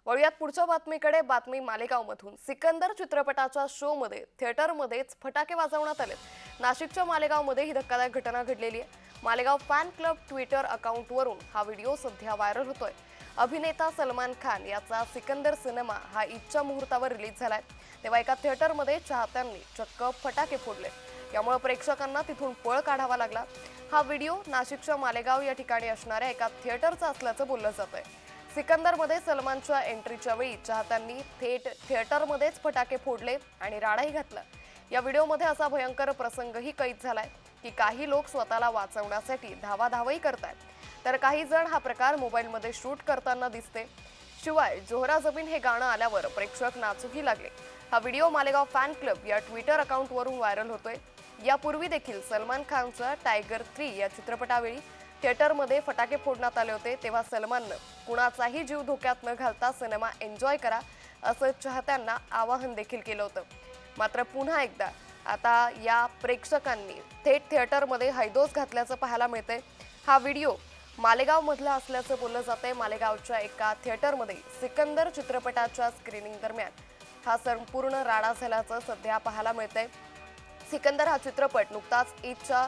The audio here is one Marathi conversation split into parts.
वळूयात पुढच्या बातमीकडे। बातमी मालेगावमधून। सिकंदर चित्रपटाच्या शो मध्ये थिएटरमध्येच फटाके वाजवण्यात आले। नाशिकच्या मालेगावमध्ये ही धक्कादायक घटना घडलेली आहे। मालेगाव फॅन क्लब ट्विटर अकाउंटवरून हा व्हिडिओ सध्या व्हायरल होतोय। अभिनेता सलमान खान याचा सिकंदर सिनेमा हा ईदच्या मुहूर्तावर रिलीज झालाय, तेव्हा एका थिएटरमध्ये चाहत्यांनी चक्क फटाके फोडले। यामुळे प्रेक्षकांना तिथून पळ काढावा लागला। हा व्हिडिओ नाशिकच्या मालेगाव या ठिकाणी असणाऱ्या एका थिएटरचा असल्याचं बोललं जातंय। सिकंदरमध्ये सलमानच्या एंट्रीच्या वेळी चाहत्यांनी थेट थिएटरमध्येच फटाके फोडले आणि राडाही घातला। या व्हिडिओमध्ये असा भयंकर प्रसंगही कैद झालाय की काही लोक स्वतःला वाचवण्यासाठी धावाधावही करतात, तर काही जण हा प्रकार मोबाईलमध्ये शूट करताना दिसते। शिवाय जोहरा जमीन हे गाणं आल्यावर प्रेक्षक नाचूही लागले। हा व्हिडिओ मालेगाव फॅन क्लब या ट्विटर अकाउंटवरून व्हायरल होतोय। यापूर्वी देखील सलमान खानच्या टायगर 3 या चित्रपटावेळी थिएटरमध्ये फटाके फोडण्यात आले होते, तेव्हा सलमाननं कुणाचाही जीव धोक्यात न घालता सिनेमा एन्जॉय करा असं चाहत्यांना आवाहन देखील केलं होतं। मात्र पुन्हा एकदा आता या प्रेक्षकांनी थेट थिएटरमध्ये हैदोस घातल्याचं पाहायला मिळतंय। हा व्हिडिओ मालेगाव मधला असल्याचं बोललं जातंय। मालेगावच्या एका थिएटरमध्ये सिकंदर चित्रपटाच्या स्क्रीनिंग दरम्यान हा संपूर्ण राडा झाल्याचं सध्या पाहायला मिळतंय। सिकंदर हा चित्रपट नुकताच ईदच्या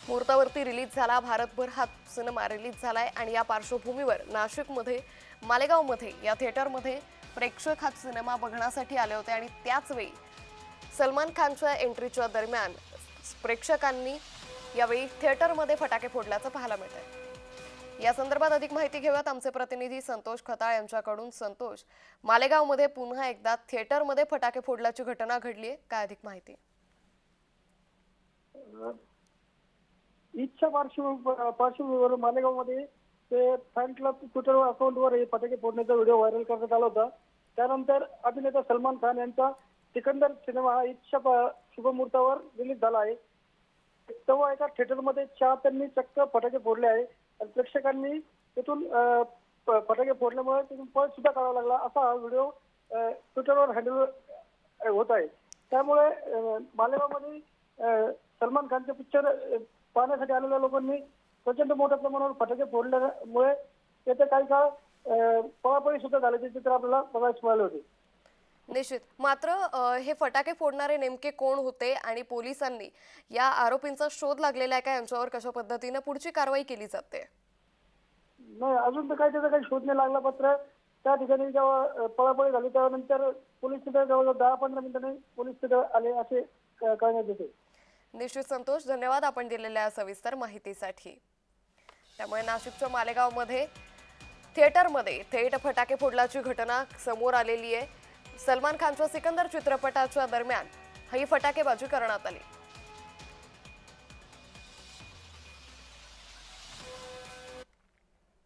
मुहूर्तावरती रिलीज झाला। भारतभर हा सिनेमा रिलीज झालाय आणि या पार्श्वभूमीवर नाशिकमध्ये मालेगावमध्ये या थिएटरमध्ये प्रेक्षक हा सिनेमा बघण्यासाठी आले होते आणि त्याच वेळी सलमान खानच्या एंट्रीच्या दरम्यान प्रेक्षकांनी यावेळी थिएटरमध्ये फटाके फोडल्याचं पाहायला मिळतंय। या संदर्भात अधिक माहिती घेऊयात आमचे प्रतिनिधी संतोष खताळ यांच्याकडून। संतोष, मालेगावमध्ये पुन्हा एकदा थिएटरमध्ये फटाके फोडल्याची घटना घडली आहे, काय अधिक माहिती? ईदच्या पार्श्वभूमीवर मालेगावमध्ये ते फॅन क्लब ट्विटर अकाउंटवर फटाके फोडण्याचा व्हिडिओ व्हायरल करण्यात आला होता। त्यानंतर अभिनेता सलमान खान यांचा सिकंदर सिनेमा हा ईदच्या शुभमुहूर्तावर रिलीज झाला आहे। तेव्हा एका थिएटरमध्ये चाहत्यांनी चक्क फटाके फोडले आहे आणि प्रेक्षकांनी तिथून फटाके फोडल्यामुळे तिथून पळ सुद्धा काढावा लागला, असा हा व्हिडिओ ट्विटरवर हँडल होत आहे। त्यामुळे मालेगावमध्ये सलमान खानचे पिक्चर पाहण्यासाठी आलेल्या लोकांनी प्रचंड मोठ्या प्रमाणावर फटाके फोडल्यामुळे येथे काही काळ पळापळी सुद्धा झाल्याचे चित्र आपल्याला बघायला मिळाले होते। निश्चित। मात्र हे फटाके फोडणारे नेमके कोण होते आणि पोलिसांनी या आरोपींचा शोध लागलेला आहे का? यांच्यावर कशा पद्धतीने पुढची कारवाई केली जाते? नाही, अजून तर त्याचा काही शोध नाही लागला। मात्र त्या ठिकाणी जेव्हा पळापळी झाली त्यानंतर पोलीस तिथे जवळजवळ 10-15 मिनिटांनी पोलीस तिथे आले असे कळण्यात येते। निश्चित संतोष, धन्यवाद आपण दिलेल्या सविस्तर माहितीसाठी। त्यामुळे नाशिकच्या मालेगावमध्ये थिएटरमध्ये थेट फटाके फोडल्याची घटना समोर आलेली आहे। सलमान खानच्या सिकंदर चित्रपटाच्या दरम्यान ही फटाकेबाजी करण्यात आली।